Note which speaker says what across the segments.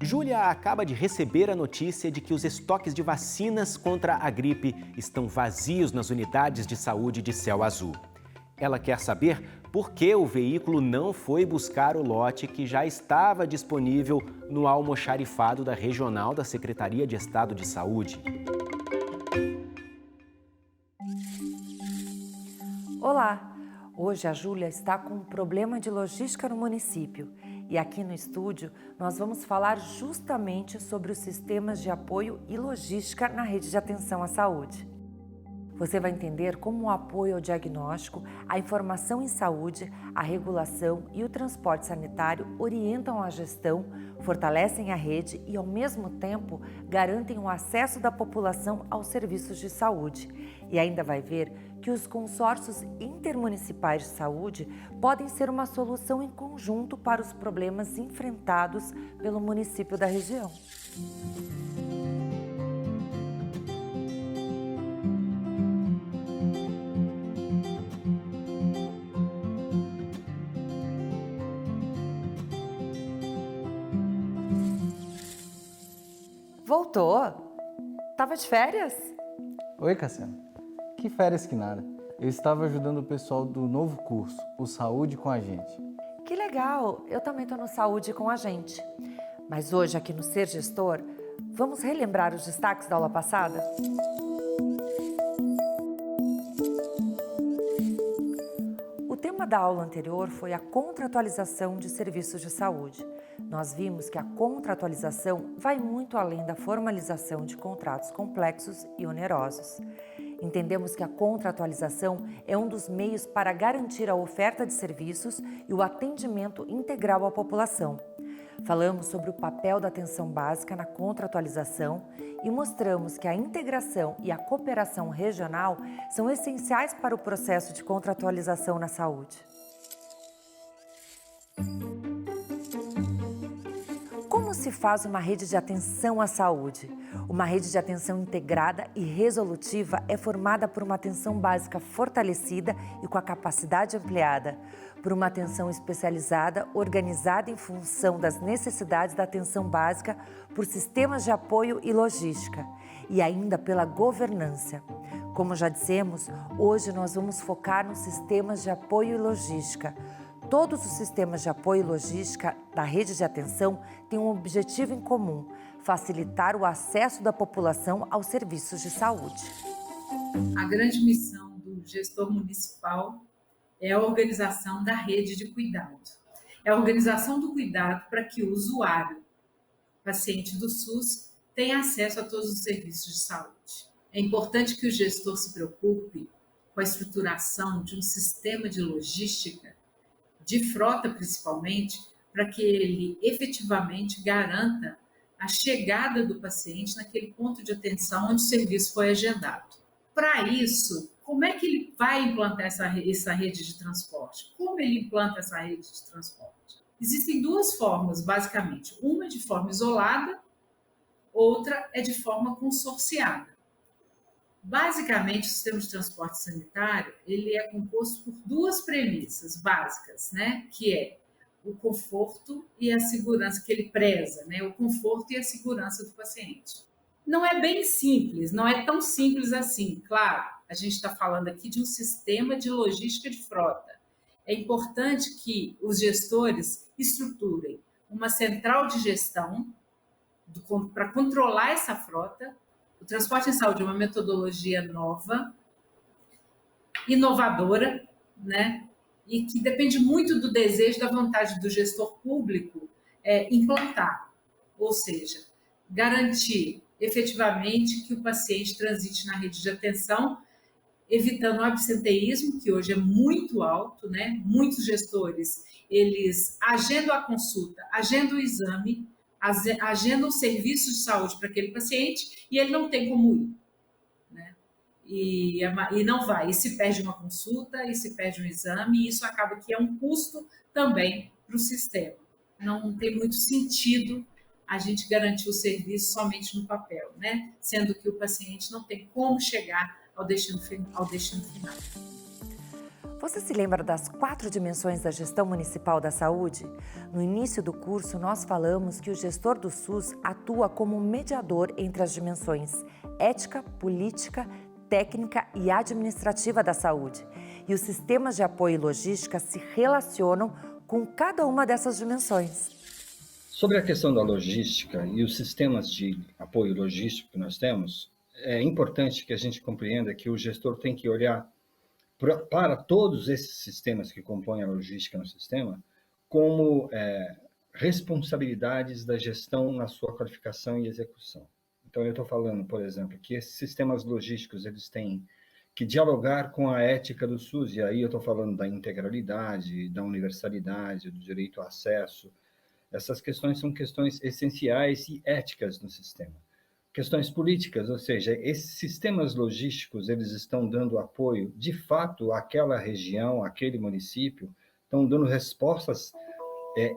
Speaker 1: Júlia acaba de receber a notícia de que os estoques de vacinas contra a gripe estão vazios nas unidades de saúde de Céu Azul. Ela quer saber por que o veículo não foi buscar o lote que já estava disponível no almoxarifado da Regional da Secretaria de Estado de Saúde.
Speaker 2: Olá! Hoje a Júlia está com um problema de logística no município e aqui no estúdio nós vamos falar justamente sobre os sistemas de apoio e logística na rede de atenção à saúde. Você vai entender como o apoio ao diagnóstico, a informação em saúde, a regulação e o transporte sanitário orientam a gestão, fortalecem a rede e, ao mesmo tempo, garantem o acesso da população aos serviços de saúde. E ainda vai ver que os consórcios intermunicipais de saúde podem ser uma solução em conjunto para os problemas enfrentados pelo município da região. Voltou? Tava de férias?
Speaker 3: Oi, Cassiano. Que férias que nada. Eu estava ajudando o pessoal do novo curso, o Saúde com a Gente.
Speaker 2: Que legal! Eu também estou no Saúde com a Gente. Mas hoje, aqui no Ser Gestor, vamos relembrar os destaques da aula passada? O tema da aula anterior foi a contratualização de serviços de saúde. Nós vimos que a contratualização vai muito além da formalização de contratos complexos e onerosos. Entendemos que a contratualização é um dos meios para garantir a oferta de serviços e o atendimento integral à população. Falamos sobre o papel da atenção básica na contratualização e mostramos que a integração e a cooperação regional são essenciais para o processo de contratualização na saúde. Como se faz uma rede de atenção à saúde? Uma rede de atenção integrada e resolutiva é formada por uma atenção básica fortalecida e com a capacidade ampliada, por uma atenção especializada organizada em função das necessidades da atenção básica, por sistemas de apoio e logística, e ainda pela governança. Como já dissemos, hoje nós vamos focar nos sistemas de apoio e logística. Todos os sistemas de apoio e logística da rede de atenção têm um objetivo em comum: facilitar o acesso da população aos serviços de saúde.
Speaker 4: A grande missão do gestor municipal é a organização da rede de cuidado. É a organização do cuidado para que o usuário, paciente do SUS, tenha acesso a todos os serviços de saúde. É importante que o gestor se preocupe com a estruturação de um sistema de logística de frota principalmente, para que ele efetivamente garanta a chegada do paciente naquele ponto de atenção onde o serviço foi agendado. Para isso, como é que ele vai implantar essa rede de transporte? Como ele implanta essa rede de transporte? Existem duas formas, basicamente. Uma é de forma isolada, outra é de forma consorciada. Basicamente, o sistema de transporte sanitário ele é composto por duas premissas básicas, né? Que é o conforto e a segurança que ele preza, né? O conforto e a segurança do paciente. Não é bem simples, não é tão simples assim. Claro, a gente está falando aqui de um sistema de logística de frota. É importante que os gestores estruturem uma central de gestão para controlar essa frota. O transporte em saúde é uma metodologia nova, inovadora, né? E que depende muito do desejo, da vontade do gestor público implantar, ou seja, garantir efetivamente que o paciente transite na rede de atenção, evitando o absenteísmo, que hoje é muito alto, né? Muitos gestores, eles agendam a consulta, agendam o exame, agendam serviços de saúde para aquele paciente e ele não tem como ir, né? E não vai, e se perde uma consulta, e se perde um exame, e isso acaba que é um custo também para o sistema. Não tem muito sentido a gente garantir o serviço somente no papel, né? Sendo que o paciente não tem como chegar ao destino final.
Speaker 2: Você se lembra das 4 dimensões da gestão municipal da saúde? No início do curso, nós falamos que o gestor do SUS atua como mediador entre as dimensões ética, política, técnica e administrativa da saúde. E os sistemas de apoio e logística se relacionam com cada uma dessas dimensões.
Speaker 5: Sobre a questão da logística e os sistemas de apoio logístico que nós temos, é importante que a gente compreenda que o gestor tem que olhar para todos esses sistemas que compõem a logística no sistema como responsabilidades da gestão na sua qualificação e execução. Então, eu estou falando, por exemplo, que esses sistemas logísticos eles têm que dialogar com a ética do SUS, e aí eu estou falando da integralidade, da universalidade, do direito ao acesso. Essas questões são questões essenciais e éticas no sistema. Questões políticas, ou seja, esses sistemas logísticos, eles estão dando apoio, de fato, àquela região, àquele município, estão dando respostas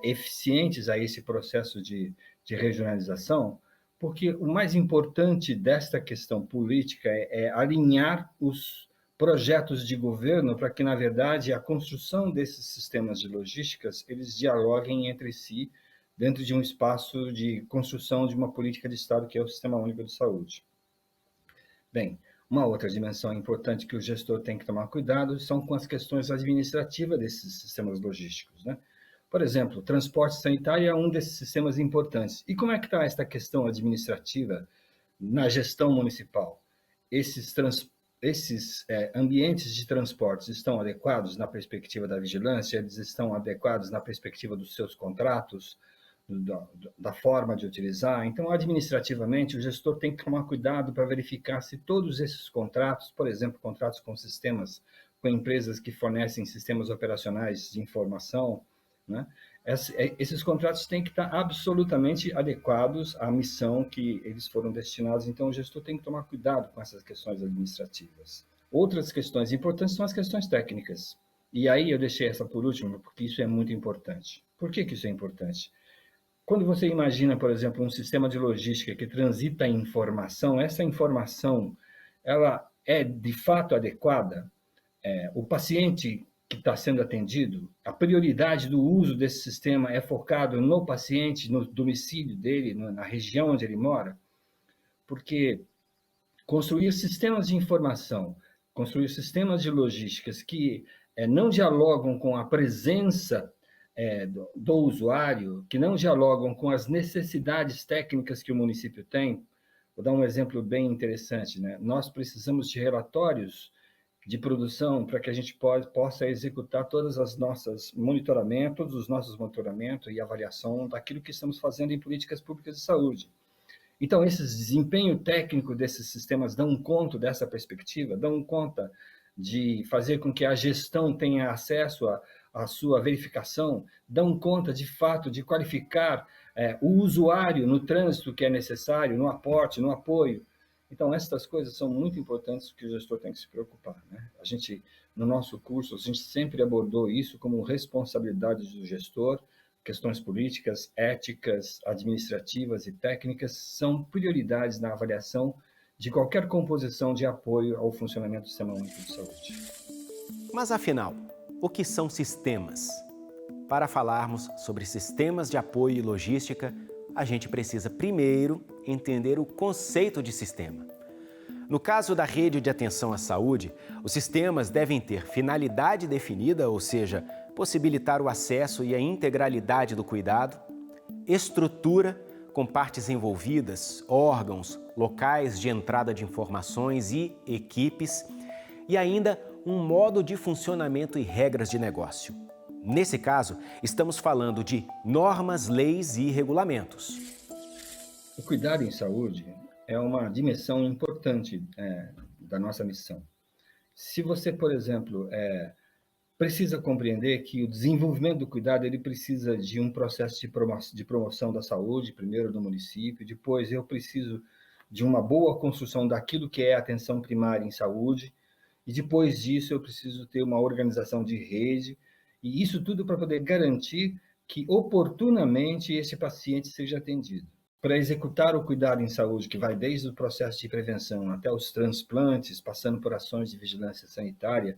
Speaker 5: eficientes a esse processo de regionalização, porque o mais importante desta questão política é alinhar os projetos de governo para que, na verdade, a construção desses sistemas de logísticas, eles dialoguem entre si dentro de um espaço de construção de uma política de Estado, que é o Sistema Único de Saúde. Bem, uma outra dimensão importante que o gestor tem que tomar cuidado são com as questões administrativas desses sistemas logísticos, né? Por exemplo, o transporte sanitário é um desses sistemas importantes. E como é que está esta questão administrativa na gestão municipal? Esses ambientes de transportes estão adequados na perspectiva da vigilância? Eles estão adequados na perspectiva dos seus contratos? Da forma de utilizar. Então, administrativamente, o gestor tem que tomar cuidado para verificar se todos esses contratos, por exemplo, contratos com sistemas, com empresas que fornecem sistemas operacionais de informação, né? Esses contratos têm que estar absolutamente adequados à missão que eles foram destinados. Então, o gestor tem que tomar cuidado com essas questões administrativas. Outras questões importantes são as questões técnicas. E aí eu deixei essa por último, porque isso é muito importante. Por que isso é importante? Quando você imagina, por exemplo, um sistema de logística que transita informação, essa informação, ela é de fato adequada? O paciente que está sendo atendido, a prioridade do uso desse sistema é focado no paciente, no domicílio dele, na região onde ele mora? Porque construir sistemas de informação, construir sistemas de logísticas que não dialogam com a presença do usuário, que não dialogam com as necessidades técnicas que o município tem. Vou dar um exemplo bem interessante, né? Nós precisamos de relatórios de produção para que a gente possa executar todos os nossos monitoramentos e avaliação daquilo que estamos fazendo em políticas públicas de saúde. Então, esse desempenho técnico desses sistemas dão conta dessa perspectiva, dão conta de fazer com que a gestão tenha acesso a sua verificação, dão conta, de fato, de qualificar o usuário no trânsito que é necessário, no aporte, no apoio. Então, essas coisas são muito importantes que o gestor tem que se preocupar, né? No nosso curso, a gente sempre abordou isso como responsabilidade do gestor. Questões políticas, éticas, administrativas e técnicas são prioridades na avaliação de qualquer composição de apoio ao funcionamento do Sistema Único de Saúde.
Speaker 1: Mas, afinal, o que são sistemas? Para falarmos sobre sistemas de apoio e logística, a gente precisa primeiro entender o conceito de sistema. No caso da rede de atenção à saúde, os sistemas devem ter finalidade definida, ou seja, possibilitar o acesso e a integralidade do cuidado, estrutura com partes envolvidas, órgãos, locais de entrada de informações e equipes, e ainda um modo de funcionamento e regras de negócio. Nesse caso, estamos falando de normas, leis e regulamentos.
Speaker 5: O cuidado em saúde é uma dimensão importante da nossa missão. Se você, por exemplo, precisa compreender que o desenvolvimento do cuidado ele precisa de um processo de promoção da saúde, primeiro no município, depois eu preciso de uma boa construção daquilo que é a atenção primária em saúde, e depois disso eu preciso ter uma organização de rede, e isso tudo para poder garantir que oportunamente esse paciente seja atendido. Para executar o cuidado em saúde, que vai desde o processo de prevenção até os transplantes, passando por ações de vigilância sanitária,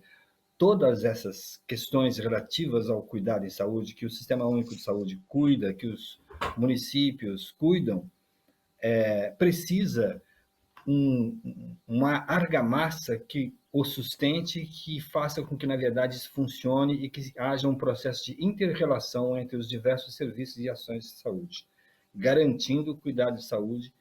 Speaker 5: todas essas questões relativas ao cuidado em saúde, que o Sistema Único de Saúde cuida, que os municípios cuidam, precisa uma argamassa que o sustente, que faça com que, na verdade, isso funcione e que haja um processo de inter-relação entre os diversos serviços e ações de saúde, garantindo o cuidado de saúde.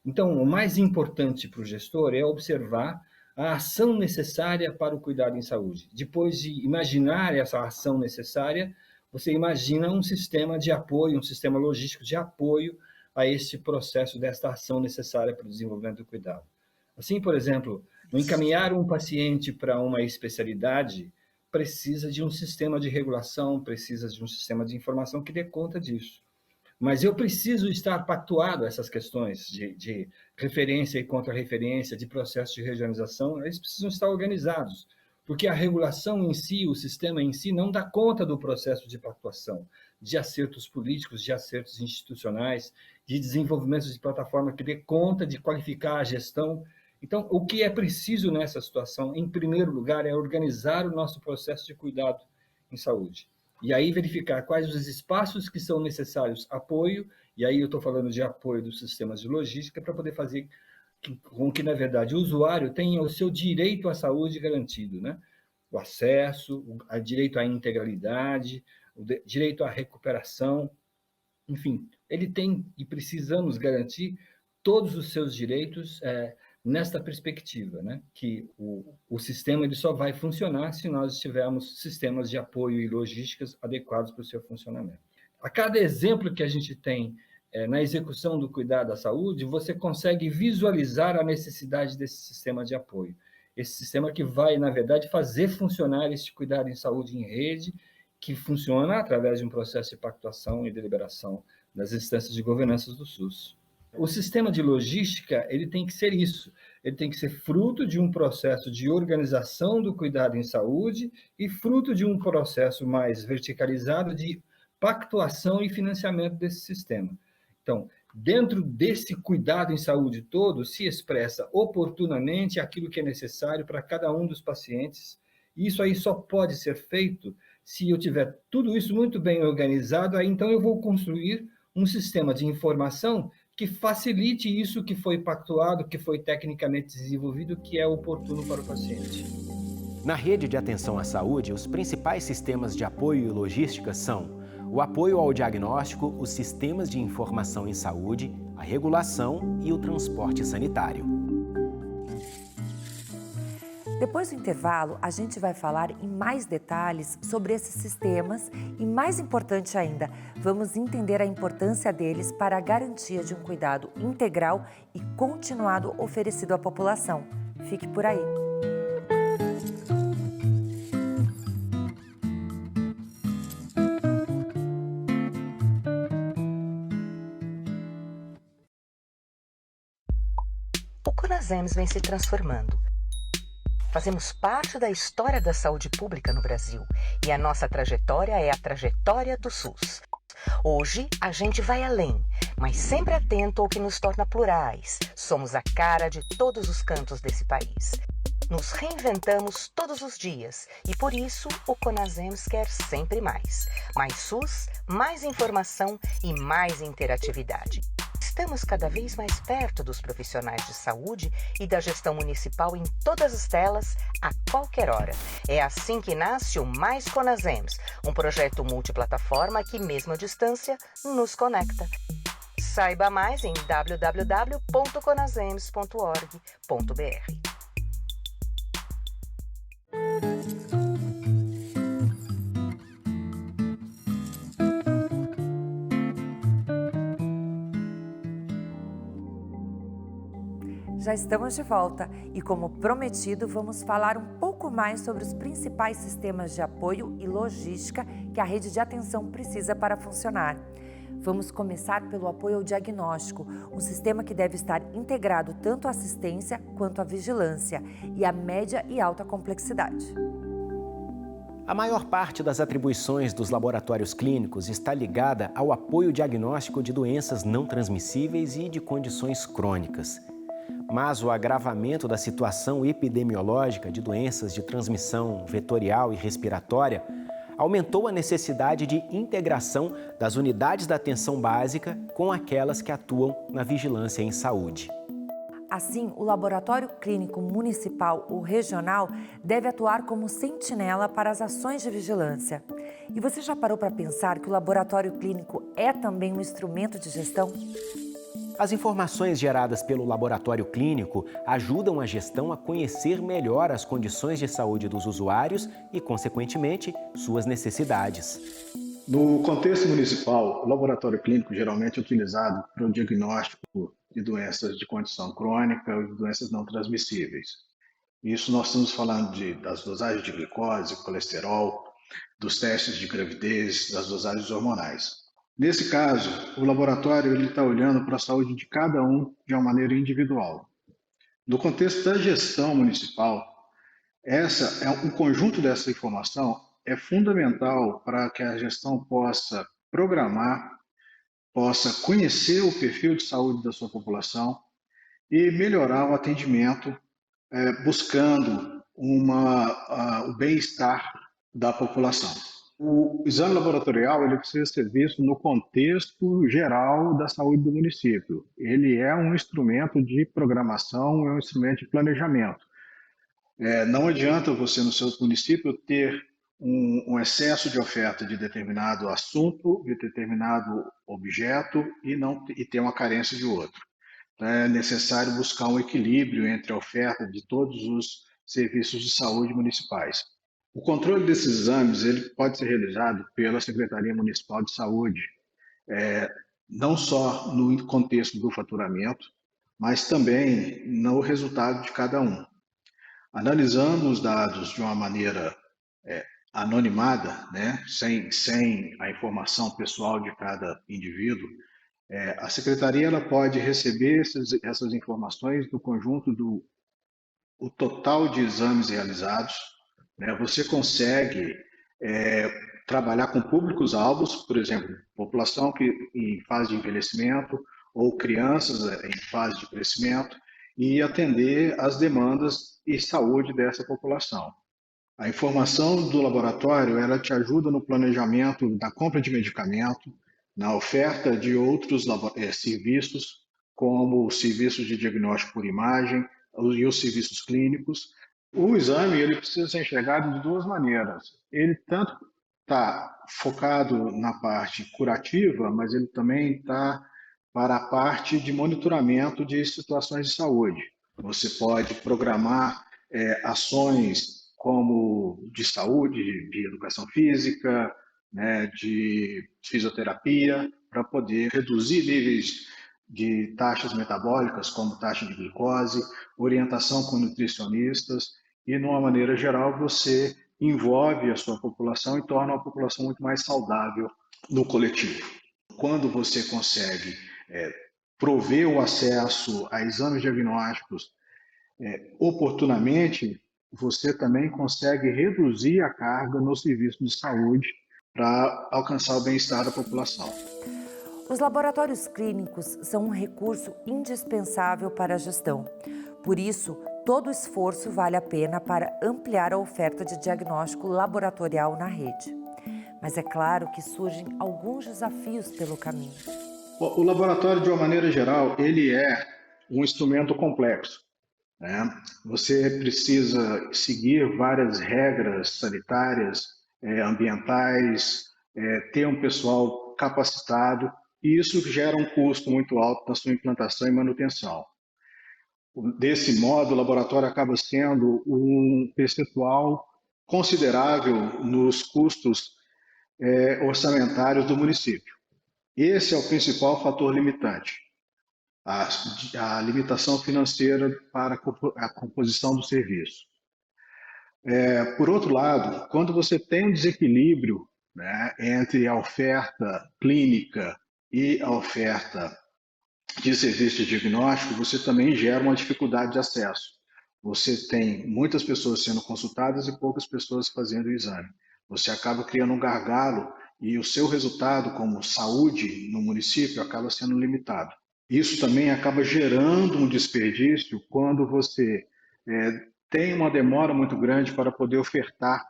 Speaker 5: Então, o mais importante para o gestor é observar a ação necessária para o cuidado em saúde. Depois de imaginar essa ação necessária, você imagina um sistema de apoio, um sistema logístico de apoio a este processo desta ação necessária para o desenvolvimento do cuidado. Assim, por exemplo, no encaminhar um paciente para uma especialidade, precisa de um sistema de regulação, precisa de um sistema de informação que dê conta disso. Mas eu preciso estar pactuado a essas questões de referência e contra-referência, de processo de regionalização, eles precisam estar organizados, porque a regulação em si, o sistema em si, não dá conta do processo de pactuação, de acertos políticos, de acertos institucionais, de desenvolvimento de plataforma que dê conta de qualificar a gestão. Então, o que é preciso nessa situação, em primeiro lugar, é organizar o nosso processo de cuidado em saúde. E aí verificar quais os espaços que são necessários apoio, e aí eu estou falando de apoio dos sistemas de logística, para poder fazer com que, na verdade, o usuário tenha o seu direito à saúde garantido, né? O acesso, o direito à integralidade, o direito à recuperação, enfim, ele tem e precisamos garantir todos os seus direitos nesta perspectiva, né? Que o sistema ele só vai funcionar se nós tivermos sistemas de apoio e logísticas adequados para o seu funcionamento. A cada exemplo que a gente tem na execução do cuidado à saúde, você consegue visualizar a necessidade desse sistema de apoio. Esse sistema que vai, na verdade, fazer funcionar este cuidado em saúde em rede, que funciona através de um processo de pactuação e deliberação das instâncias de governança do SUS. O sistema de logística, ele tem que ser isso, ele tem que ser fruto de um processo de organização do cuidado em saúde e fruto de um processo mais verticalizado de pactuação e financiamento desse sistema. Então, dentro desse cuidado em saúde todo, se expressa oportunamente aquilo que é necessário para cada um dos pacientes. E isso aí só pode ser feito se eu tiver tudo isso muito bem organizado, aí então eu vou construir um sistema de informação que facilite isso que foi pactuado, que foi tecnicamente desenvolvido, que é oportuno para o paciente.
Speaker 1: Na rede de atenção à saúde, os principais sistemas de apoio e logística são o apoio ao diagnóstico, os sistemas de informação em saúde, a regulação e o transporte sanitário.
Speaker 2: Depois do intervalo, a gente vai falar em mais detalhes sobre esses sistemas e, mais importante ainda, vamos entender a importância deles para a garantia de um cuidado integral e continuado oferecido à população. Fique por aí.
Speaker 6: O CONASEMS vem se transformando. Fazemos parte da história da saúde pública no Brasil e a nossa trajetória é a trajetória do SUS. Hoje, a gente vai além, mas sempre atento ao que nos torna plurais. Somos a cara de todos os cantos desse país. Nos reinventamos todos os dias e, por isso, o CONASEMS quer sempre mais. Mais SUS, mais informação e mais interatividade. Estamos cada vez mais perto dos profissionais de saúde e da gestão municipal em todas as telas, a qualquer hora. É assim que nasce o Mais CONASEMS, um projeto multiplataforma que, mesmo à distância, nos conecta. Saiba mais em www.conasems.org.br.
Speaker 2: Já estamos de volta e, como prometido, vamos falar um pouco mais sobre os principais sistemas de apoio e logística que a rede de atenção precisa para funcionar. Vamos começar pelo apoio ao diagnóstico, um sistema que deve estar integrado tanto à assistência quanto à vigilância e à média e alta complexidade.
Speaker 1: A maior parte das atribuições dos laboratórios clínicos está ligada ao apoio diagnóstico de doenças não transmissíveis e de condições crônicas. mas o agravamento da situação epidemiológica de doenças de transmissão vetorial e respiratória aumentou a necessidade de integração das unidades da atenção básica com aquelas que atuam na vigilância em saúde.
Speaker 2: Assim, o Laboratório Clínico Municipal ou Regional deve atuar como sentinela para as ações de vigilância. E você já parou para pensar que o laboratório clínico é também um instrumento de gestão?
Speaker 1: As informações geradas pelo laboratório clínico ajudam a gestão a conhecer melhor as condições de saúde dos usuários e, consequentemente, suas necessidades.
Speaker 7: No contexto municipal, o laboratório clínico geralmente é utilizado para o diagnóstico de doenças de condição crônica e de doenças não transmissíveis. Isso nós estamos falando das dosagens de glicose, colesterol, dos testes de gravidez, das dosagens hormonais. Nesse caso, o laboratório está olhando para a saúde de cada um de uma maneira individual. No contexto da gestão municipal, um conjunto dessa informação é fundamental para que a gestão possa programar, possa conhecer o perfil de saúde da sua população e melhorar o atendimento, buscando o bem-estar da população. O exame laboratorial ele precisa ser visto no contexto geral da saúde do município. Ele é um instrumento de programação, é um instrumento de planejamento. Não adianta você, no seu município, ter um excesso de oferta de determinado assunto, de determinado objeto e ter uma carência de outro. Então, é necessário buscar um equilíbrio entre a oferta de todos os serviços de saúde municipais. O controle desses exames ele pode ser realizado pela Secretaria Municipal de Saúde, não só no contexto do faturamento, mas também no resultado de cada um. Analisando os dados de uma maneira anonimada, né, sem a informação pessoal de cada indivíduo, a Secretaria ela pode receber essas informações do conjunto o total de exames realizados. Você consegue trabalhar com públicos-alvos, por exemplo, população em fase de envelhecimento ou crianças em fase de crescimento e atender às demandas e saúde dessa população. A informação do laboratório ela te ajuda no planejamento da compra de medicamento, na oferta de outros serviços, como os serviços de diagnóstico por imagem e os serviços clínicos. O exame ele precisa ser enxergado de duas maneiras. Ele tanto está focado na parte curativa, mas ele também está para a parte de monitoramento de situações de saúde. Você pode programar ações como de saúde, de educação física, né, de fisioterapia, para poder reduzir níveis de taxas metabólicas, como taxa de glicose, orientação com nutricionistas, e, de uma maneira geral, você envolve a sua população e torna a população muito mais saudável no coletivo. Quando você consegue prover o acesso a exames diagnósticos oportunamente, você também consegue reduzir a carga no serviço de saúde para alcançar o bem-estar da população.
Speaker 2: Os laboratórios clínicos são um recurso indispensável para a gestão. Por isso, todo esforço vale a pena para ampliar a oferta de diagnóstico laboratorial na rede. Mas é claro que surgem alguns desafios pelo caminho.
Speaker 7: O laboratório, de uma maneira geral, ele é um instrumento complexo, né? Você precisa seguir várias regras sanitárias, ambientais, ter um pessoal capacitado, e isso gera um custo muito alto na sua implantação e manutenção. Desse modo, o laboratório acaba sendo um percentual considerável nos custos orçamentários do município. Esse é o principal fator limitante, a limitação financeira para a composição do serviço. Por outro lado, quando você tem um desequilíbrio, né, entre a oferta clínica e a oferta de serviço de diagnóstico, você também gera uma dificuldade de acesso. Você tem muitas pessoas sendo consultadas e poucas pessoas fazendo o exame. Você acaba criando um gargalo e o seu resultado como saúde no município acaba sendo limitado. Isso também acaba gerando um desperdício quando você tem uma demora muito grande para poder ofertar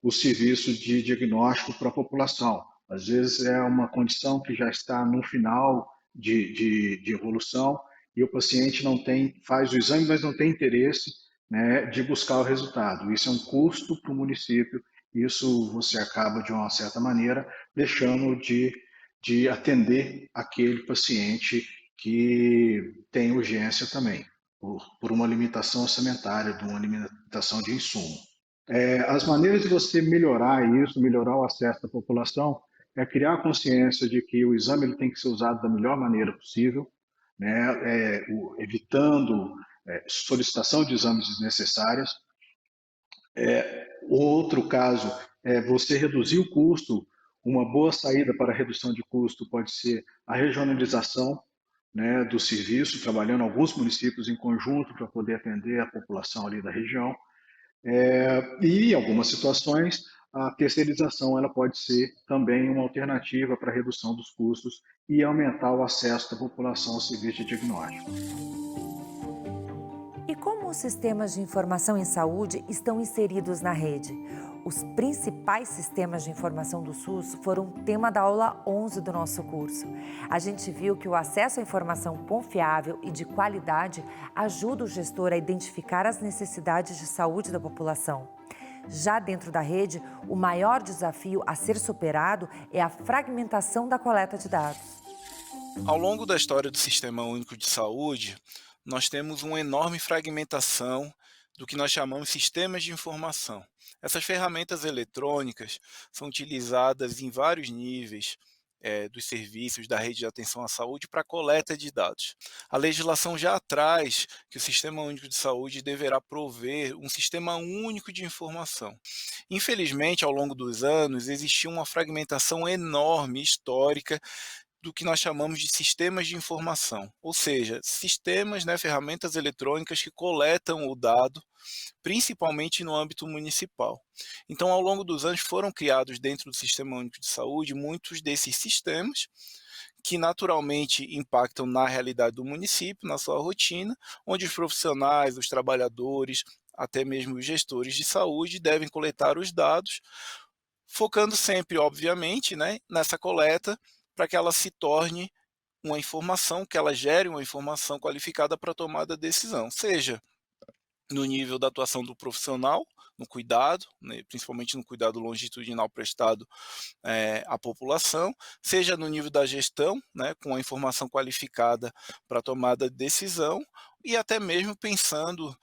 Speaker 7: o serviço de diagnóstico para a população. Às vezes é uma condição que já está no final de evolução e o paciente não tem, faz o exame, mas não tem interesse, né, de buscar o resultado. Isso é um custo para o município, isso você acaba, de uma certa maneira, deixando de atender aquele paciente que tem urgência também, por uma limitação orçamentária, de uma limitação de insumo. As maneiras de você melhorar isso, melhorar o acesso da população, é criar a consciência de que o exame ele tem que ser usado da melhor maneira possível, né? Evitando solicitação de exames desnecessárias. Outro caso é você reduzir o custo. Uma boa saída para a redução de custo pode ser a regionalização, né, do serviço, trabalhando alguns municípios em conjunto para poder atender a população ali da região. E em algumas situações, a terceirização ela pode ser também uma alternativa para a redução dos custos e aumentar o acesso da população ao serviço de diagnóstico.
Speaker 2: E como os sistemas de informação em saúde estão inseridos na rede? Os principais sistemas de informação do SUS foram tema da aula 11 do nosso curso. A gente viu que o acesso à informação confiável e de qualidade ajuda o gestor a identificar as necessidades de saúde da população. Já dentro da rede, o maior desafio a ser superado é a fragmentação da coleta de dados.
Speaker 8: Ao longo da história do Sistema Único de Saúde, nós temos uma enorme fragmentação do que nós chamamos de sistemas de informação. Essas ferramentas eletrônicas são utilizadas em vários níveis dos serviços da rede de atenção à saúde para coleta de dados. A legislação já traz que o Sistema Único de Saúde deverá prover um sistema único de informação. Infelizmente, ao longo dos anos, existiu uma fragmentação enorme, histórica, do que nós chamamos de sistemas de informação, ou seja, sistemas, ferramentas eletrônicas que coletam o dado, principalmente no âmbito municipal. Então, ao longo dos anos, foram criados dentro do Sistema Único de Saúde muitos desses sistemas que naturalmente impactam na realidade do município, na sua rotina, onde os profissionais, os trabalhadores, até mesmo os gestores de saúde devem coletar os dados, focando sempre, obviamente, nessa coleta, para que ela se torne uma informação, que ela gere uma informação qualificada para a tomada de decisão, seja no nível da atuação do profissional, no cuidado, principalmente no cuidado longitudinal prestado à população, seja no nível da gestão, com a informação qualificada para a tomada de decisão, e até mesmo pensando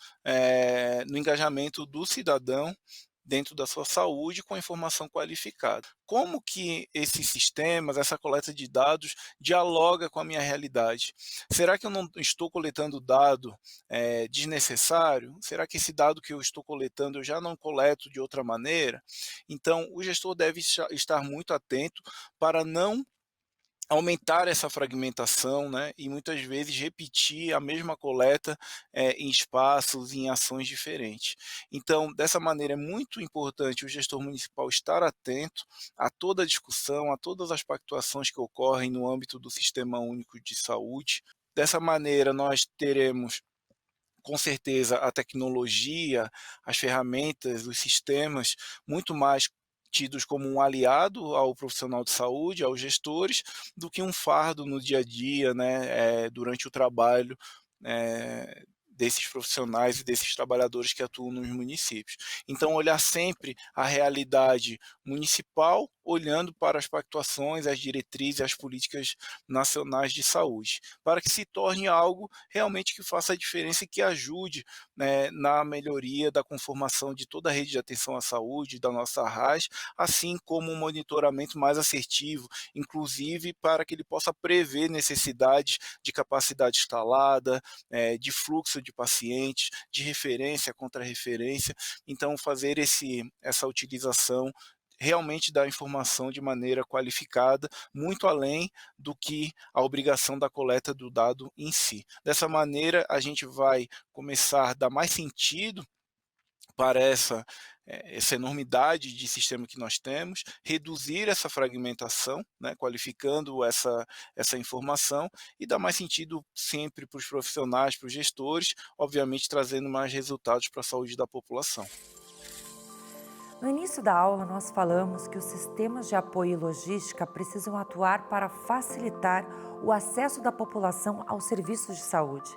Speaker 8: no engajamento do cidadão dentro da sua saúde com a informação qualificada. Como que esses sistemas, essa coleta de dados, dialoga com a minha realidade? Será que eu não estou coletando dado desnecessário? Será que esse dado que eu estou coletando eu já não coleto de outra maneira? Então, o gestor deve estar muito atento para não aumentar essa fragmentação, e muitas vezes repetir a mesma coleta em espaços, em ações diferentes. Então, dessa maneira, é muito importante o gestor municipal estar atento a toda a discussão, a todas as pactuações que ocorrem no âmbito do Sistema Único de Saúde. Dessa maneira, nós teremos com certeza a tecnologia, as ferramentas, os sistemas muito mais tidos como um aliado ao profissional de saúde, aos gestores, do que um fardo no dia a dia, durante o trabalho desses profissionais e desses trabalhadores que atuam nos municípios. Então, olhar sempre a realidade municipal, olhando para as pactuações, as diretrizes, as políticas nacionais de saúde, para que se torne algo realmente que faça a diferença e que ajude na melhoria da conformação de toda a rede de atenção à saúde, da nossa RAS, assim como um monitoramento mais assertivo, inclusive para que ele possa prever necessidades de capacidade instalada, de fluxo de pacientes, de referência contra referência. Então, fazer essa utilização realmente da informação de maneira qualificada, muito além do que a obrigação da coleta do dado em si. Dessa maneira, a gente vai começar a dar mais sentido para essa enormidade de sistema que nós temos, reduzir essa fragmentação, né, qualificando essa informação e dar mais sentido sempre para os profissionais, para os gestores, obviamente trazendo mais resultados para a saúde da população.
Speaker 2: No início da aula, nós falamos que os sistemas de apoio e logística precisam atuar para facilitar o acesso da população aos serviços de saúde.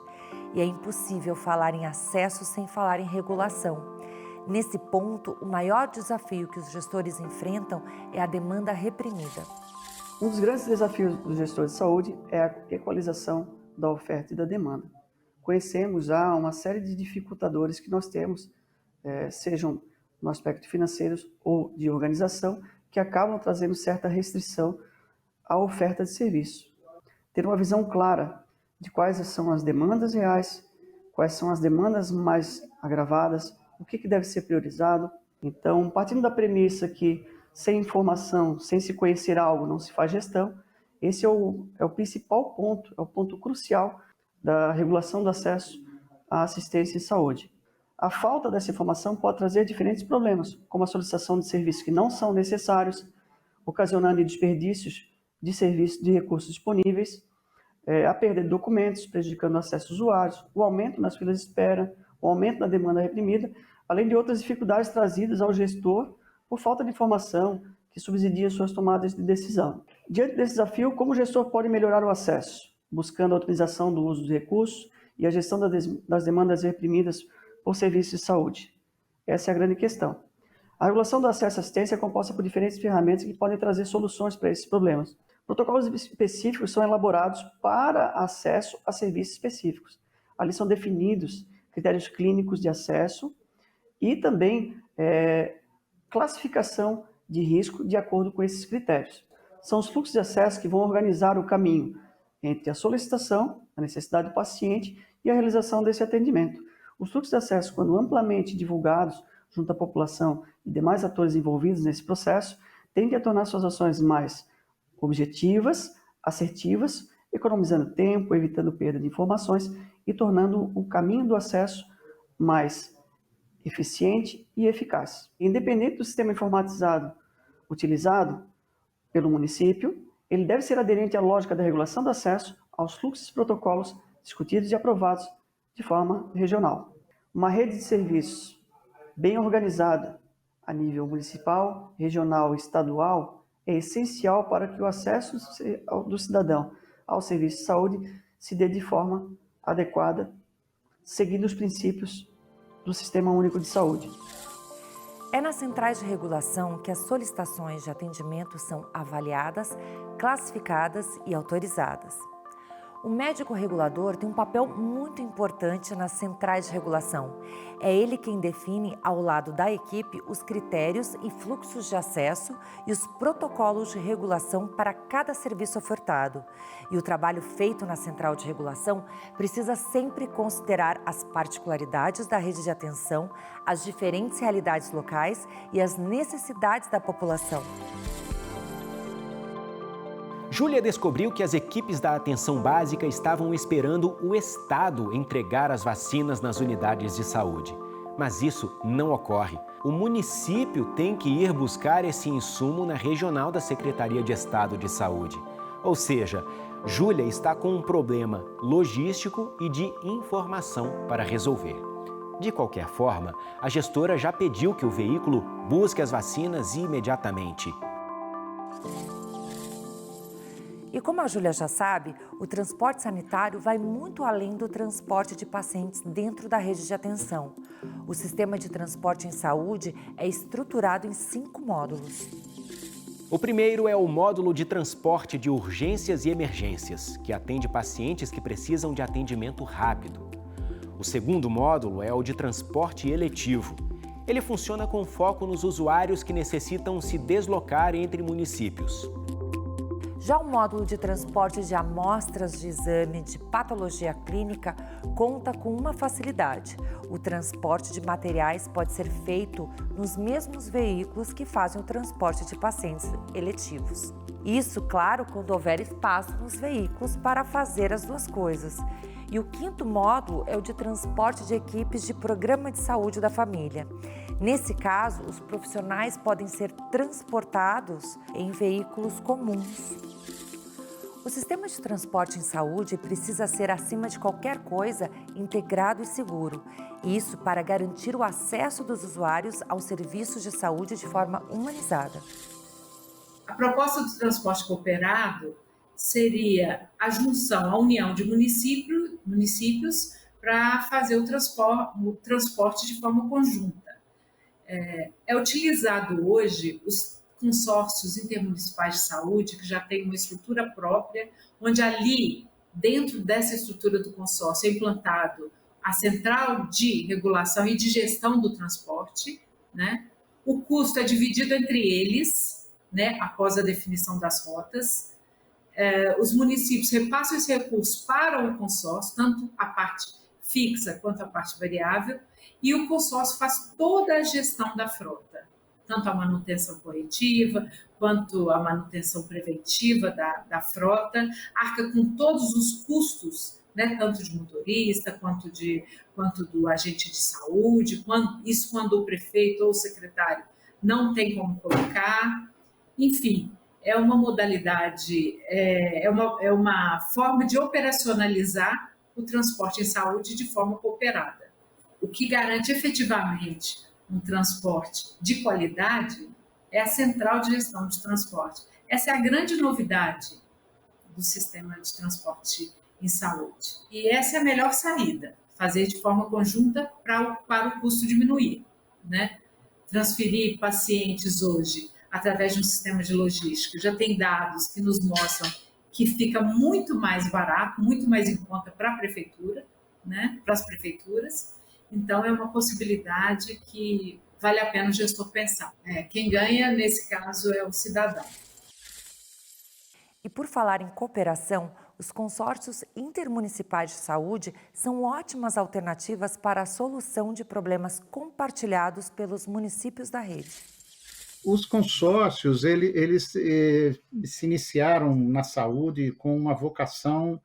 Speaker 2: E é impossível falar em acesso sem falar em regulação. Nesse ponto, o maior desafio que os gestores enfrentam é a demanda reprimida.
Speaker 9: Um dos grandes desafios dos gestores de saúde é a equalização da oferta e da demanda. Conhecemos já uma série de dificultadores que nós temos, sejam no aspecto financeiro ou de organização, que acabam trazendo certa restrição à oferta de serviço. Ter uma visão clara de quais são as demandas reais, quais são as demandas mais agravadas, o que deve ser priorizado. Então, partindo da premissa que sem informação, sem se conhecer algo, não se faz gestão, esse é o principal ponto, é o ponto crucial da regulação do acesso à assistência em saúde. A falta dessa informação pode trazer diferentes problemas, como a solicitação de serviços que não são necessários, ocasionando desperdícios de serviços de recursos disponíveis, a perda de documentos, prejudicando o acesso aos usuários, o aumento nas filas de espera, o aumento da demanda reprimida, além de outras dificuldades trazidas ao gestor por falta de informação que subsidia suas tomadas de decisão. Diante desse desafio, como o gestor pode melhorar o acesso, buscando a otimização do uso dos recursos e a gestão das demandas reprimidas por serviços de saúde? Essa é a grande questão. A regulação do acesso à assistência é composta por diferentes ferramentas que podem trazer soluções para esses problemas. Protocolos específicos são elaborados para acesso a serviços específicos. Ali são definidos critérios clínicos de acesso e também classificação de risco de acordo com esses critérios. São os fluxos de acesso que vão organizar o caminho entre a solicitação, a necessidade do paciente e a realização desse atendimento. Os fluxos de acesso, quando amplamente divulgados junto à população e demais atores envolvidos nesse processo, tendem a tornar suas ações mais objetivas, assertivas, economizando tempo, evitando perda de informações e tornando o caminho do acesso mais eficiente e eficaz. Independente do sistema informatizado utilizado pelo município, ele deve ser aderente à lógica da regulação do acesso aos fluxos e protocolos discutidos e aprovados de forma regional. Uma rede de serviços bem organizada a nível municipal, regional e estadual é essencial para que o acesso do cidadão ao serviço de saúde se dê de forma adequada, seguindo os princípios do Sistema Único de Saúde.
Speaker 2: É nas centrais de regulação que as solicitações de atendimento são avaliadas, classificadas e autorizadas. O médico regulador tem um papel muito importante nas centrais de regulação. É ele quem define, ao lado da equipe, os critérios e fluxos de acesso e os protocolos de regulação para cada serviço ofertado. E o trabalho feito na central de regulação precisa sempre considerar as particularidades da rede de atenção, as diferentes realidades locais e as necessidades da população.
Speaker 1: Júlia descobriu que as equipes da atenção básica estavam esperando o Estado entregar as vacinas nas unidades de saúde. Mas isso não ocorre. O município tem que ir buscar esse insumo na regional da Secretaria de Estado de Saúde. Ou seja, Júlia está com um problema logístico e de informação para resolver. De qualquer forma, a gestora já pediu que o veículo busque as vacinas imediatamente.
Speaker 2: E como a Júlia já sabe, o transporte sanitário vai muito além do transporte de pacientes dentro da rede de atenção. O sistema de transporte em saúde é estruturado em 5 módulos.
Speaker 1: O primeiro é o módulo de transporte de urgências e emergências, que atende pacientes que precisam de atendimento rápido. O segundo módulo é o de transporte eletivo. Ele funciona com foco nos usuários que necessitam se deslocar entre municípios.
Speaker 2: Já o módulo de transporte de amostras de exame de patologia clínica conta com uma facilidade. O transporte de materiais pode ser feito nos mesmos veículos que fazem o transporte de pacientes eletivos. Isso, claro, quando houver espaço nos veículos para fazer as duas coisas. E o quinto módulo é o de transporte de equipes de programa de saúde da família. Nesse caso, os profissionais podem ser transportados em veículos comuns. O sistema de transporte em saúde precisa ser, acima de qualquer coisa, integrado e seguro. Isso para garantir o acesso dos usuários aos serviços de saúde de forma humanizada.
Speaker 4: A proposta do transporte cooperado seria a junção, a união de municípios para fazer o transporte de forma conjunta. É utilizado hoje os consórcios intermunicipais de saúde, que já têm uma estrutura própria, onde ali, dentro dessa estrutura do consórcio, é implantado a central de regulação e de gestão do transporte, né? O custo é dividido entre eles, né, após a definição das rotas. Os municípios repassam esse recurso para o consórcio, tanto a parte fixa quanto a parte variável, e o consórcio faz toda a gestão da frota, tanto a manutenção corretiva, quanto a manutenção preventiva da frota, arca com todos os custos, né, tanto de motorista, quanto do agente de saúde, isso quando o prefeito ou o secretário não tem como colocar. Enfim, é uma modalidade, é uma forma de operacionalizar o transporte em saúde de forma cooperada. O que garante efetivamente um transporte de qualidade é a central de gestão de transporte. Essa é a grande novidade do sistema de transporte em saúde. E essa é a melhor saída, fazer de forma conjunta para o custo diminuir, né? Transferir pacientes hoje através de um sistema de logística. Já tem dados que nos mostram que fica muito mais barato, muito mais em conta para a prefeitura, né? Para as prefeituras. Então, é uma possibilidade que vale a pena o gestor pensar. Quem ganha, nesse caso, é o cidadão.
Speaker 2: E por falar em cooperação, os consórcios intermunicipais de saúde são ótimas alternativas para a solução de problemas compartilhados pelos municípios da rede.
Speaker 10: Os consórcios, eles se iniciaram na saúde com uma vocação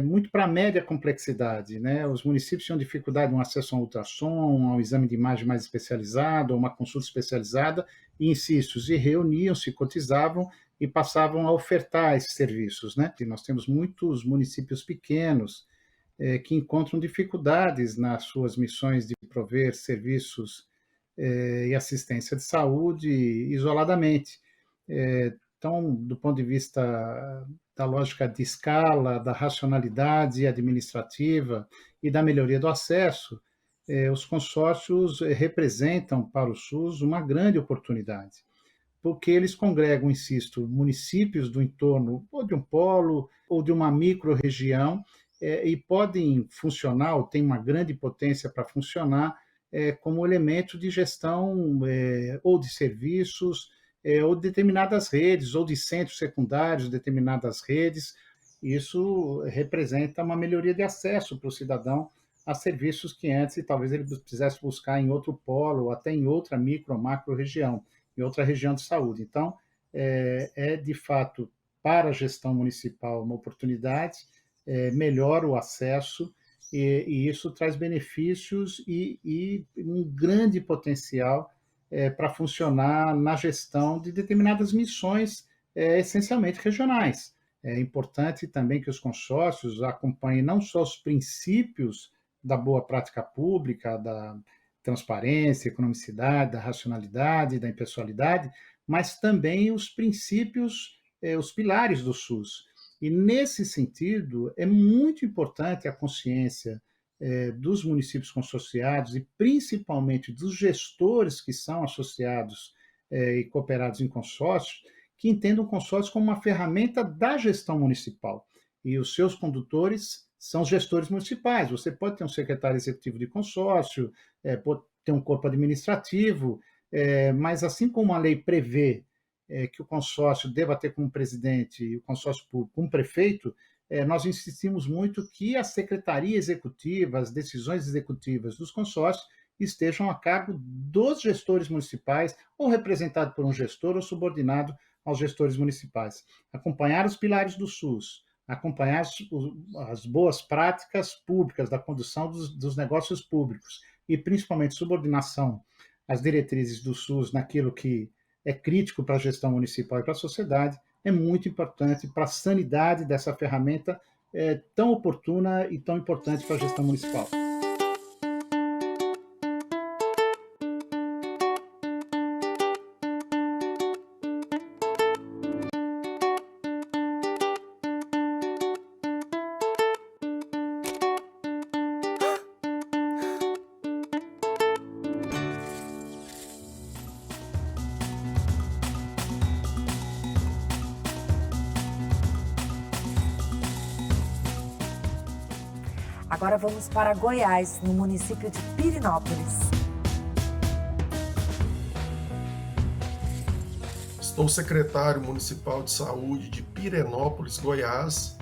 Speaker 10: muito para a média complexidade, né? Os municípios tinham dificuldade no acesso a um ultrassom, a um exame de imagem mais especializado, a uma consulta especializada, e, insisto, se reuniam, se cotizavam e passavam a ofertar esses serviços, né? E nós temos muitos municípios pequenos que encontram dificuldades nas suas missões de prover serviços e assistência de saúde isoladamente. Então, do ponto de vista da lógica de escala, da racionalidade administrativa e da melhoria do acesso, os consórcios representam para o SUS uma grande oportunidade, porque eles congregam, insisto, municípios do entorno, ou de um polo, ou de uma micro-região, e podem funcionar, ou têm uma grande potência para funcionar, como elemento de gestão ou de serviços, ou de determinadas redes, ou de centros secundários de determinadas redes. Isso representa uma melhoria de acesso para o cidadão a serviços que antes talvez ele precisasse buscar em outro polo, ou até em outra micro ou macro região, em outra região de saúde. Então, de fato, para a gestão municipal, uma oportunidade, melhora o acesso, e isso traz benefícios e um grande potencial para funcionar na gestão de determinadas missões, essencialmente regionais. É importante também que os consórcios acompanhem não só os princípios da boa prática pública, da transparência, economicidade, da racionalidade, da impessoalidade, mas também os princípios, os pilares do SUS. E, nesse sentido, é muito importante a consciência dos municípios consorciados e, principalmente, dos gestores que são associados e cooperados em consórcios, que entendam o consórcio como uma ferramenta da gestão municipal. E os seus condutores são os gestores municipais. Você pode ter um secretário executivo de consórcio, pode ter um corpo administrativo, mas, assim como a lei prevê que o consórcio deva ter como presidente e o consórcio público um prefeito, nós insistimos muito que a secretaria executiva, as decisões executivas dos consórcios estejam a cargo dos gestores municipais, ou representado por um gestor ou subordinado aos gestores municipais. Acompanhar os pilares do SUS, acompanhar as boas práticas públicas da condução dos negócios públicos e, principalmente, subordinação às diretrizes do SUS naquilo que é crítico para a gestão municipal e para a sociedade, é muito importante para a sanidade dessa ferramenta tão oportuna e tão importante para a gestão municipal.
Speaker 2: Agora vamos para Goiás, no município de Pirenópolis.
Speaker 11: Sou secretário municipal de saúde de Pirenópolis, Goiás.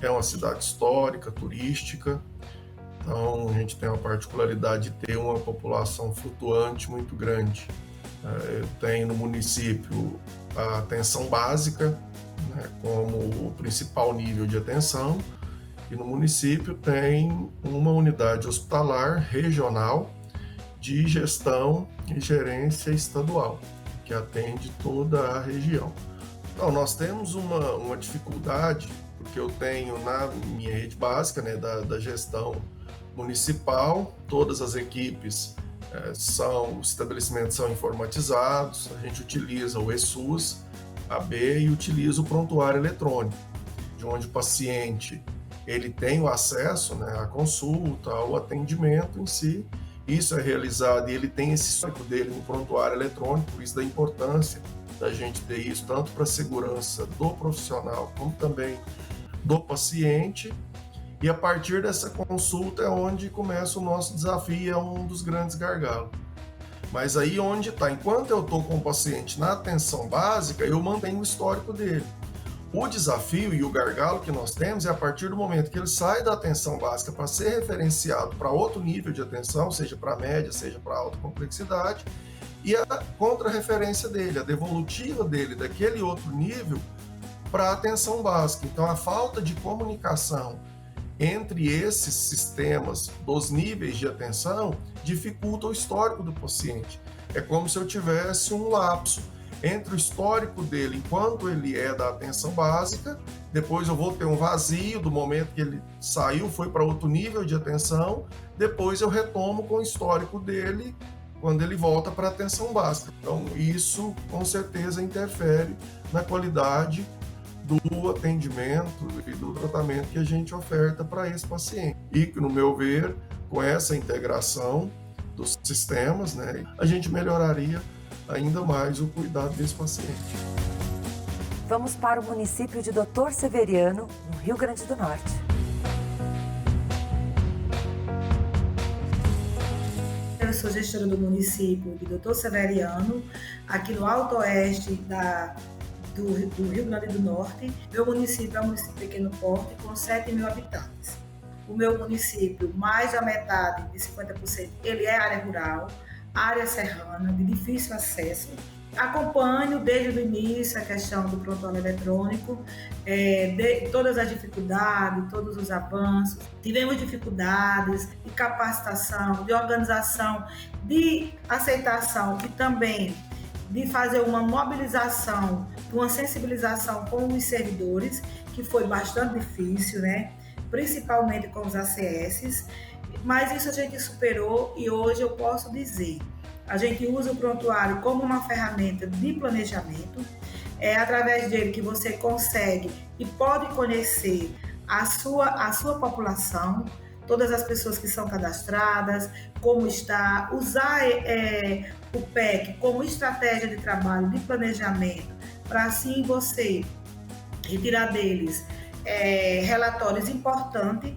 Speaker 11: É uma cidade histórica, turística. Então, a gente tem a particularidade de ter uma população flutuante muito grande. Eu tenho no município a atenção básica, né, como o principal nível de atenção. E no município tem uma unidade hospitalar regional de gestão e gerência estadual, que atende toda a região. Então, nós temos uma dificuldade, porque eu tenho na minha rede básica, né, da gestão municipal, todas as equipes os estabelecimentos são informatizados, a gente utiliza o eSUS, AB e utiliza o prontuário eletrônico, de onde o paciente ele tem o acesso, né, à consulta, ao atendimento em si. Isso é realizado e ele tem esse histórico dele no prontuário eletrônico, por isso da importância da gente ter isso, tanto para a segurança do profissional, como também do paciente. E a partir dessa consulta é onde começa o nosso desafio, é um dos grandes gargalos. Mas aí onde está, enquanto eu estou com o paciente na atenção básica, eu mantenho o histórico dele. O desafio e o gargalo que nós temos é a partir do momento que ele sai da atenção básica para ser referenciado para outro nível de atenção, seja para média, seja para alta complexidade, e a contra-referência dele, a devolutiva dele daquele outro nível para a atenção básica. Então, a falta de comunicação entre esses sistemas dos níveis de atenção dificulta o histórico do paciente. É como se eu tivesse um lapso entre o histórico dele enquanto ele é da atenção básica, depois eu vou ter um vazio do momento que ele saiu, foi para outro nível de atenção, depois eu retomo com o histórico dele quando ele volta para a atenção básica. Então isso com certeza interfere na qualidade do atendimento e do tratamento que a gente oferta para esse paciente. E, no meu ver, com essa integração dos sistemas, né, a gente melhoraria ainda mais o cuidado desse paciente.
Speaker 2: Vamos para o município de Doutor Severiano, no Rio Grande do Norte.
Speaker 12: Eu sou gestora do município de Doutor Severiano, aqui no Alto Oeste do Rio Grande do Norte. Meu município é um município de pequeno porte, com 7 mil habitantes. O meu município, mais da metade, de 50%, ele é área rural, área serrana, de difícil acesso. Acompanho desde o início a questão do prontuário eletrônico, de todas as dificuldades, todos os avanços. Tivemos dificuldades de capacitação, de organização, de aceitação e também de fazer uma mobilização, uma sensibilização com os servidores, que foi bastante difícil, né? Principalmente com os ACS. Mas isso a gente superou e hoje eu posso dizer, a gente usa o prontuário como uma ferramenta de planejamento, é através dele que você consegue e pode conhecer a sua população, todas as pessoas que são cadastradas, como está, usar o PEC como estratégia de trabalho, de planejamento, para assim você retirar deles relatórios importantes,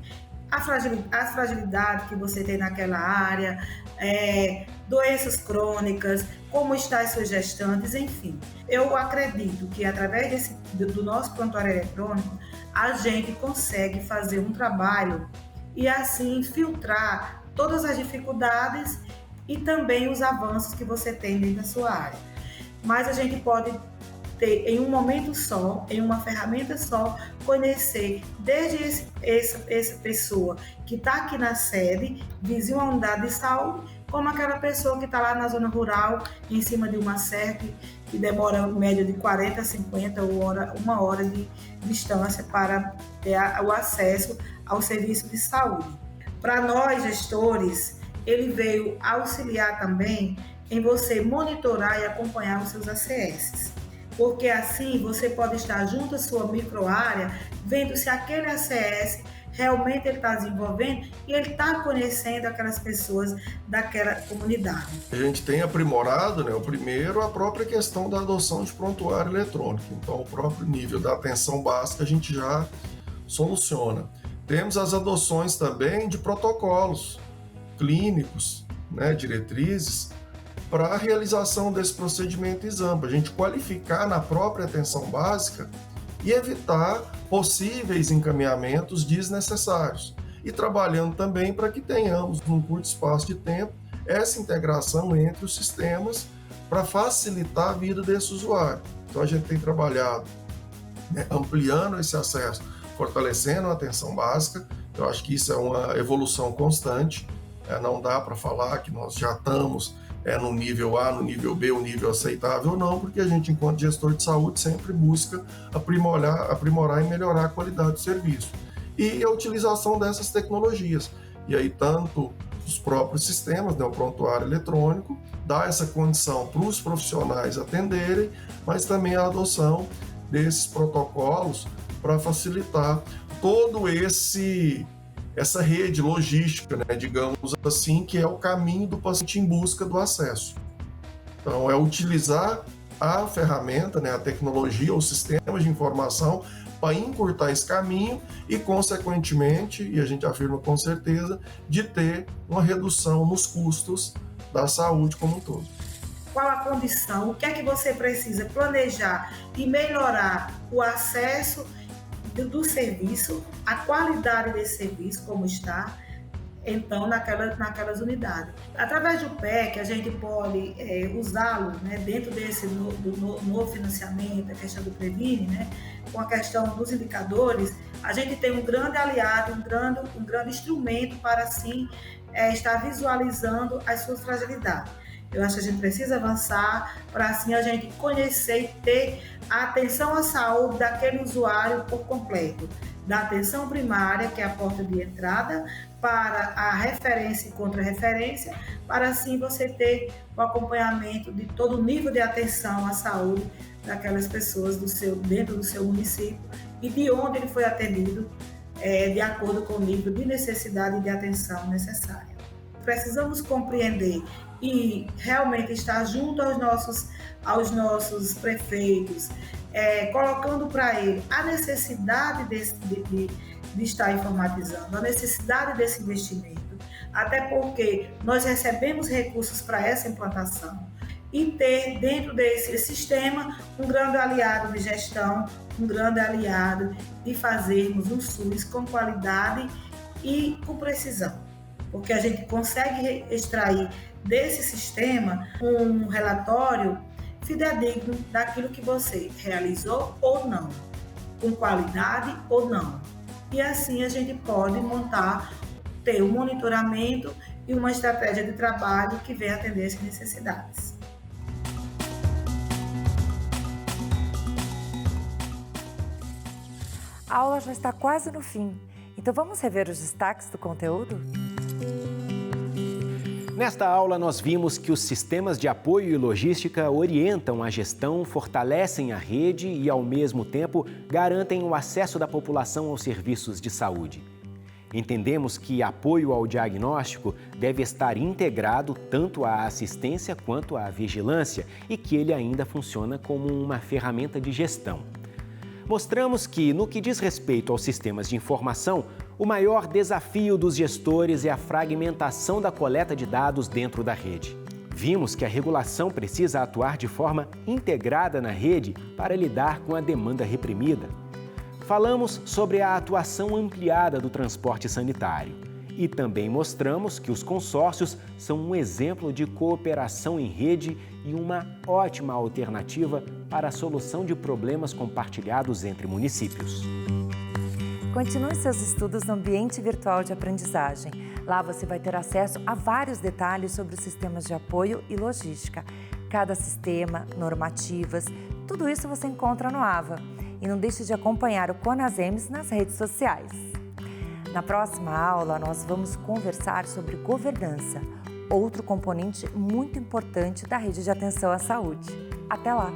Speaker 12: as fragilidades que você tem naquela área, doenças crônicas, como estão as suas gestantes, enfim. Eu acredito que através do nosso prontuário eletrônico, a gente consegue fazer um trabalho e assim filtrar todas as dificuldades e também os avanços que você tem dentro da sua área. Mas a gente pode ter em um momento só, em uma ferramenta só, conhecer desde essa pessoa que está aqui na sede, vizinho à unidade de saúde, como aquela pessoa que está lá na zona rural, em cima de uma serra, que demora em média de 40, 50 ou uma hora de distância para ter o acesso ao serviço de saúde. Para nós, gestores, ele veio auxiliar também em você monitorar e acompanhar os seus ACS. Porque assim você pode estar junto à sua microárea, vendo se aquele ACS realmente ele está desenvolvendo e ele está conhecendo aquelas pessoas daquela comunidade.
Speaker 11: A gente tem aprimorado, o primeiro, a própria questão da adoção de prontuário eletrônico. Então, o próprio nível da atenção básica a gente já soluciona. Temos as adoções também de protocolos clínicos, diretrizes, para a realização desse procedimento exame, para a gente qualificar na própria atenção básica e evitar possíveis encaminhamentos desnecessários. E trabalhando também para que tenhamos, num curto espaço de tempo, essa integração entre os sistemas para facilitar a vida desse usuário. Então a gente tem trabalhado ampliando esse acesso, fortalecendo a atenção básica. Eu acho que isso é uma evolução constante. Não dá para falar que nós já estamos no nível A, no nível B, o nível aceitável, não, porque a gente, enquanto gestor de saúde, sempre busca aprimorar e melhorar a qualidade do serviço. E a utilização dessas tecnologias. E aí, tanto os próprios sistemas, o prontuário eletrônico, dá essa condição para os profissionais atenderem, mas também a adoção desses protocolos para facilitar todo essa rede logística, digamos assim, que é o caminho do paciente em busca do acesso. Então, é utilizar a ferramenta, a tecnologia, os sistemas de informação para encurtar esse caminho e, consequentemente, e a gente afirma com certeza, de ter uma redução nos custos da saúde como um todo.
Speaker 12: Qual a condição, o que é que você precisa planejar e melhorar o acesso do serviço, a qualidade desse serviço, como está, então, naquelas unidades. Através do PEC, a gente pode usá-lo dentro desse do novo financiamento, a questão do Previne, com a questão dos indicadores, a gente tem um grande aliado, um grande instrumento para, assim, estar visualizando as suas fragilidades. Eu acho que a gente precisa avançar para, assim, a gente conhecer e ter a atenção à saúde daquele usuário por completo. Da atenção primária, que é a porta de entrada, para a referência e contra-referência, para, assim, você ter o acompanhamento de todo o nível de atenção à saúde daquelas pessoas dentro do seu município e de onde ele foi atendido, de acordo com o nível de necessidade e de atenção necessária. Precisamos compreender e realmente estar junto aos nossos prefeitos, colocando para ele a necessidade de estar informatizando, a necessidade desse investimento, até porque nós recebemos recursos para essa implantação e ter dentro desse sistema um grande aliado de gestão, um grande aliado de fazermos um SUS com qualidade e com precisão, porque a gente consegue extrair desse sistema um relatório fidedigno daquilo que você realizou ou não, com qualidade ou não. E assim a gente pode ter um monitoramento e uma estratégia de trabalho que venha atender essas necessidades.
Speaker 2: A aula já está quase no fim, então vamos rever os destaques do conteúdo?
Speaker 1: Nesta aula, nós vimos que os sistemas de apoio e logística orientam a gestão, fortalecem a rede e, ao mesmo tempo, garantem o acesso da população aos serviços de saúde. Entendemos que apoio ao diagnóstico deve estar integrado tanto à assistência quanto à vigilância e que ele ainda funciona como uma ferramenta de gestão. Mostramos que, no que diz respeito aos sistemas de informação, o maior desafio dos gestores é a fragmentação da coleta de dados dentro da rede. Vimos que a regulação precisa atuar de forma integrada na rede para lidar com a demanda reprimida. Falamos sobre a atuação ampliada do transporte sanitário E também mostramos que os consórcios são um exemplo de cooperação em rede e uma ótima alternativa para a solução de problemas compartilhados entre municípios.
Speaker 2: Continue seus estudos no ambiente virtual de aprendizagem. Lá você vai ter acesso a vários detalhes sobre os sistemas de apoio e logística. Cada sistema, normativas, tudo isso você encontra no AVA. E não deixe de acompanhar o CONASEMS nas redes sociais. Na próxima aula, nós vamos conversar sobre governança, outro componente muito importante da rede de atenção à saúde. Até lá!